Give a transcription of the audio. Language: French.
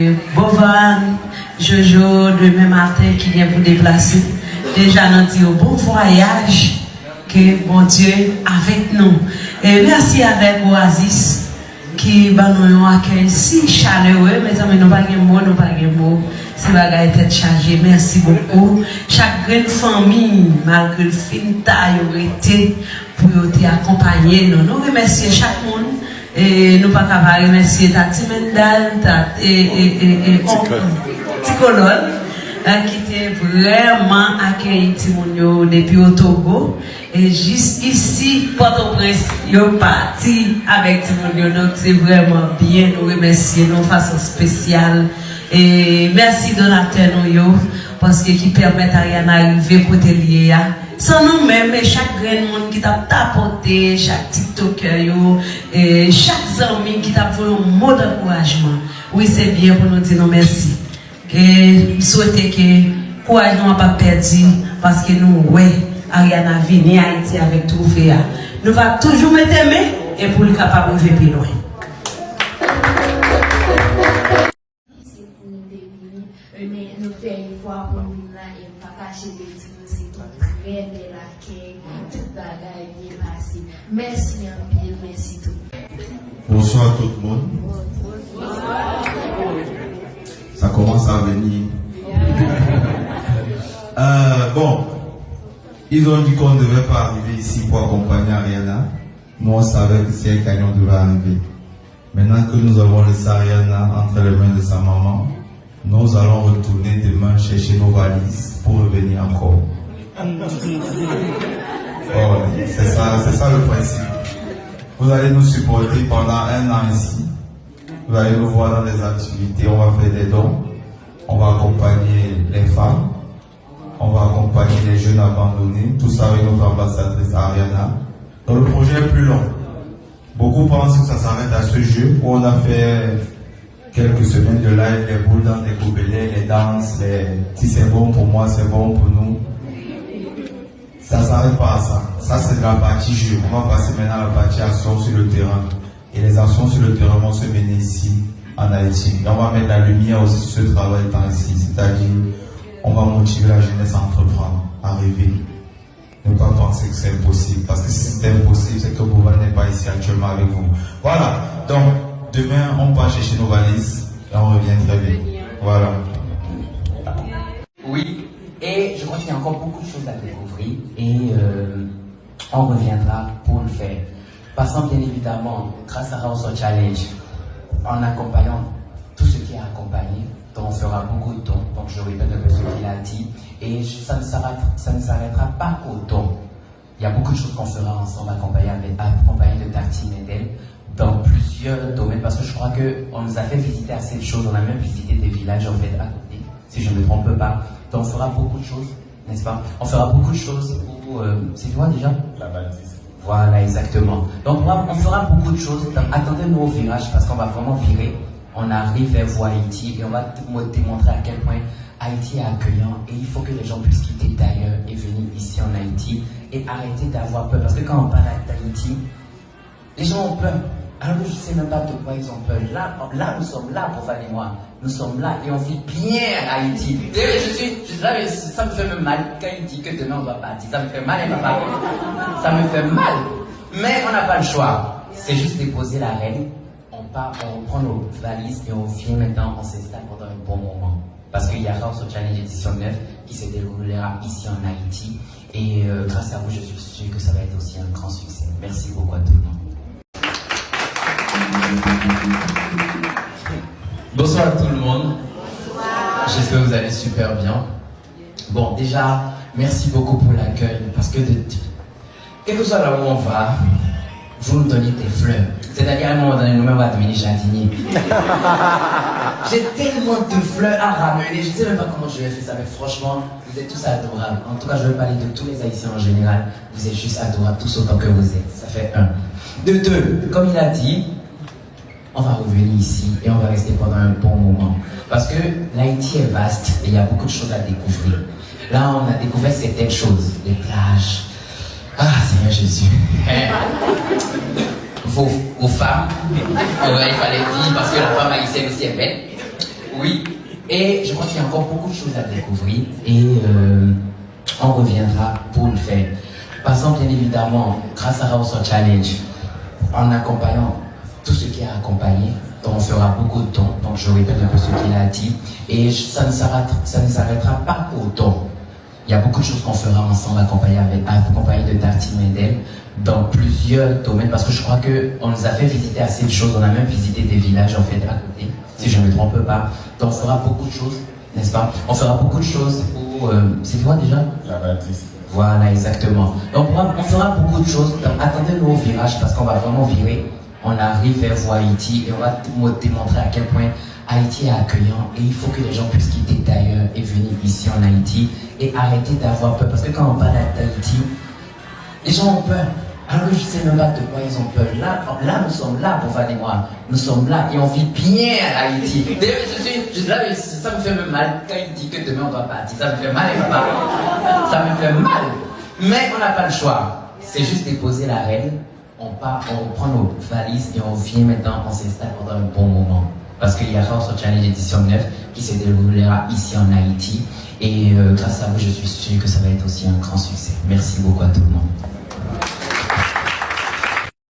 Bovan, Jojo, demain matin qui vient pour déplacer. Déjà, nous disons bon voyage, que bon Dieu avec nous. Et merci avec Oasis qui va nous accueillir si chaleureux. Mes amis, nous pas de mots, nous pas de mots. C'est bagaille tête chargée. Merci beaucoup. Chaque grande famille, malgré le film taille, été pour t'accompagner. Nous remercions chaque monde. Et nous pas capables de remercier Tati Mendal, Ticolol, qui était vraiment accueilli Timonio depuis au Togo. Et juste ici, Port-au-Prince, ils sont partis avec Timonio. Donc c'est vraiment bien, nous remercier de façon spéciale. Et merci donateur nous, parce que qui permettent à rien d'arriver côté lié. Sans nous-mêmes, chaque grand monde qui t'a apporté, chaque TikToker, et chaque ami qui t'a fait un mot d'encouragement. Oui, c'est bien pour nous dire non merci. Et souhaiter que courage nous n'a pas perdu parce que nous, ouais, Ariana vini Haïti avec tout fait. Nous va toujours mettre aimer et pour le capable de vivre plus loin. Mais nous faisons une fois pour nous là et pas cacher des petits c'est tout très bel accueil, toute bagaille bien passée. Merci un peu, merci tout. Bonsoir à tout le monde. Ça commence à venir. Bon, ils ont dit qu'on ne devait pas arriver ici pour accompagner Ariana. Moi, on savait que si un camion devait arriver. Maintenant que nous avons laissé Ariana entre les mains de sa maman, nous allons retourner demain chercher nos valises pour revenir encore. Oh, c'est ça le principe. Vous allez nous supporter pendant un an ici. Vous allez nous voir dans des activités, on va faire des dons. On va accompagner les femmes. On va accompagner les jeunes abandonnés. Tout ça avec notre ambassadrice Ariana. Donc le projet est plus long. Beaucoup pensent que ça s'arrête à ce jeu où on a fait quelques semaines de live, les boules dans les gobelets, les danses, si c'est bon pour moi, c'est bon pour nous. Ça s'arrête pas à ça. Ça, c'est la partie jeu. On va passer maintenant à la partie action sur le terrain. Et les actions sur le terrain vont se mener ici, en Haïti. Et on va mettre la lumière aussi sur ce travail étant ici. C'est-à-dire, on va motiver la jeunesse à entreprendre, à rêver. Ne pas penser que c'est impossible. Parce que si c'était impossible, c'est que Bouval n'est pas ici actuellement avec vous. Voilà. Donc, demain, on part chercher nos valises et on revient très vite. Voilà. Oui, et je crois qu'il y a encore beaucoup de choses à découvrir et on reviendra pour le faire. Passant bien évidemment, grâce à House of Challenge, en accompagnant tout ce qui est accompagné, donc on fera beaucoup de dons. Donc je répète un peu ce qu'il a dit et ça ne s'arrêtera pas qu'au don. Il y a beaucoup de choses qu'on fera ensemble accompagné de Tartine et d'elle dans plusieurs domaines parce que je crois qu'on nous a fait visiter assez de choses. On a même visité des villages en fait à côté, si je ne me trompe pas. Donc on fera beaucoup de choses, n'est-ce pas? On fera beaucoup de choses pour... c'est quoi déjà? La baptise. Voilà, exactement. Donc on fera beaucoup de choses. Attendez-nous au virage parce qu'on va vraiment virer. On arrive vers Haïti et on va démontrer à quel point Haïti est accueillant et il faut que les gens puissent quitter d'ailleurs et venir ici en Haïti et arrêter d'avoir peur. Parce que quand on parle d'Haïti, les gens ont peur. Alors je ne sais même pas de quoi ils ont peur. Là, nous sommes là, pour Fanny et moi. Nous sommes là et on vit bien à Haïti. Là, ça me fait même mal quand il dit que demain on va partir. Ça me fait mal, hein, papa. Ça me fait mal. Mais on n'a pas le choix. C'est juste déposer la reine. On part, on prend nos valises et on vient maintenant, on s'installe pendant un bon moment. Parce qu'il y a House of Challenge édition 9 qui se déroulera ici en Haïti. Et grâce à vous, je suis sûr que ça va être aussi un grand succès. Merci beaucoup à tout le monde. Bonsoir à tout le monde. J'espère que vous allez super bien. Bon, déjà, merci beaucoup pour l'accueil. Parce que quel que soit là où on va, vous nous donnez des fleurs. C'est-à-dire à un moment donné, nous-mêmes, on va devenir jardiniers. J'ai tellement de fleurs à ramener. Je ne sais même pas comment je vais faire ça, mais franchement, vous êtes tous adorables. En tout cas, je vais parler de tous les Haïtiens en général. Vous êtes juste adorables, tous autant que vous êtes. Ça fait un. De deux, comme il a dit, on va revenir ici et on va rester pendant un bon moment. Parce que l'Haïti est vaste et il y a beaucoup de choses à découvrir. Là, on a découvert certaines choses. Les plages. Ah, Seigneur Jésus. Vos femmes, il fallait dire, parce que la femme haïtienne aussi est belle. Oui. Et je crois qu'il y a encore beaucoup de choses à découvrir et on reviendra pour le faire. Passons bien évidemment, grâce à House of Challenge, en accompagnant tout ce qui a accompagné. Donc on fera beaucoup de temps, donc je répète un peu ce qu'il a dit. Et ça ne s'arrêtera pas au temps. Il y a beaucoup de choses qu'on fera ensemble, accompagné de Darty Mendel, dans plusieurs domaines, parce que je crois qu'on nous a fait visiter assez de choses. On a même visité des villages en fait à côté, si je ne me trompe pas. Donc on fera beaucoup de choses, n'est-ce pas? On fera beaucoup de choses où... c'est quoi déjà? La Baptiste. Voilà, exactement. Donc on fera beaucoup de choses. Donc attendez-nous au virage, parce qu'on va vraiment virer. On arrive vers Haïti et on va démontrer à quel point Haïti est accueillant et il faut que les gens puissent quitter d'ailleurs et venir ici en Haïti et arrêter d'avoir peur. Parce que quand on parle d'Haïti, les gens ont peur. Alors que je ne sais même pas de quoi ils ont peur. Là, nous sommes là pour faire des mois. Nous sommes là et on vit bien à Haïti. D'ailleurs, ça me fait même mal quand il dit que demain on va partir. Ça me fait mal, ça me fait mal. Mais on n'a pas le choix. C'est juste déposer la règle. On part, on reprend nos valises et on vient maintenant, on s'installe pendant un bon moment. Parce qu'il y a House of Challenge édition 9 qui se déroulera ici en Haïti. Et grâce à vous, je suis sûr que ça va être aussi un grand succès. Merci beaucoup à tout le monde.